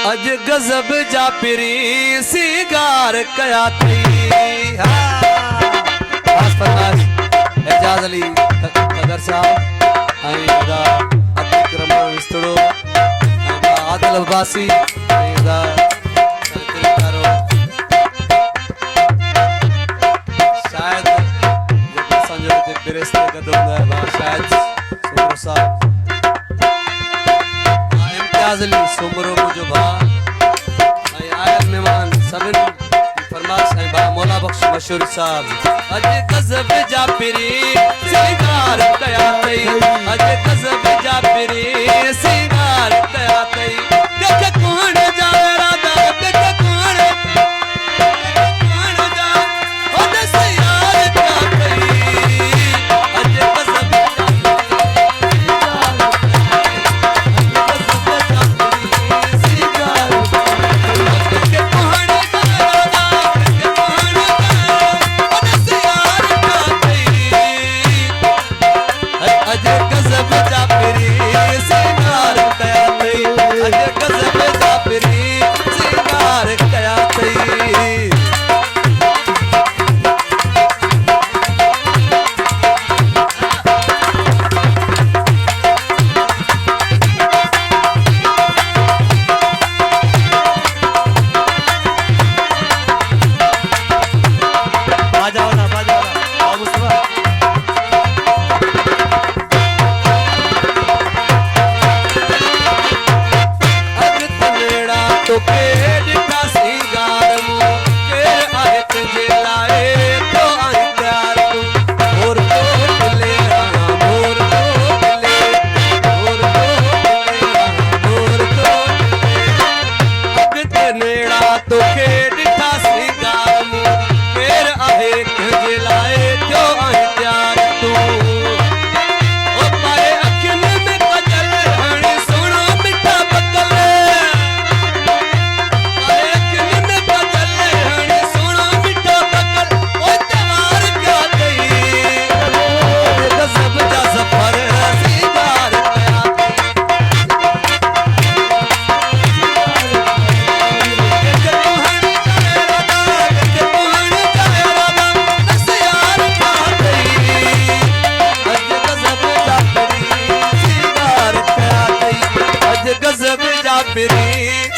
अज गजब जा पिरी सिगार कया थी। एजाज अली कदर साहब अतिक्रमण विस्तड़ो आदिल अब्बासी शायद बिरस्ते शायद साहब इम्तियाज अली सुमरो मुझो भा आयल मेहमान सबिन फरमाइश है बा मौला बख्श मशहूर साहब। अज गजब जा पिरी सिगार कया थई, अज गजब जा पिरी सिगार कया थई। देख कौन जावे राधा, देख कौन जा ओ दस यार क्या थई। अज गजब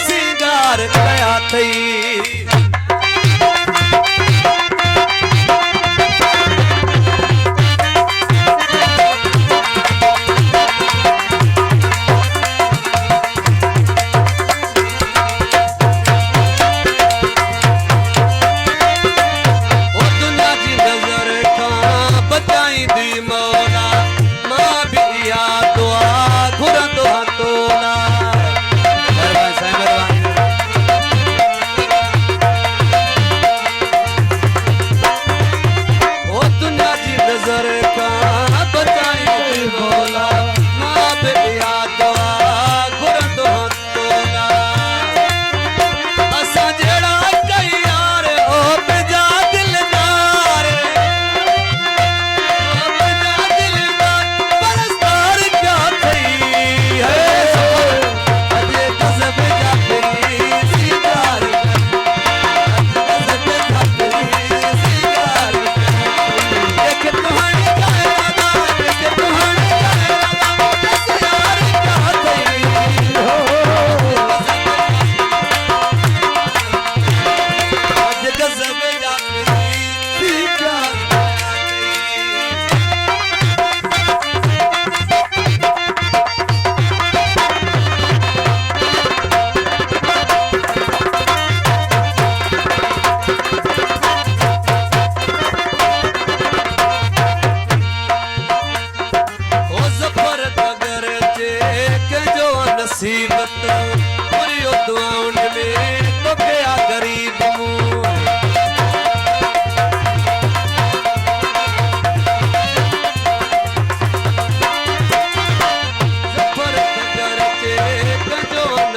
सिंगार कया थई।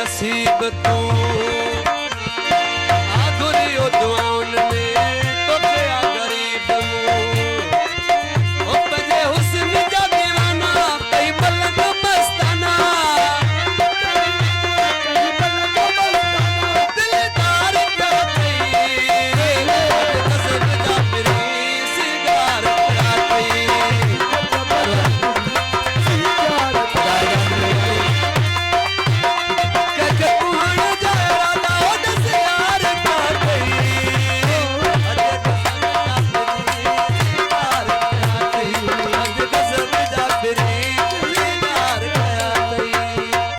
नसीब तू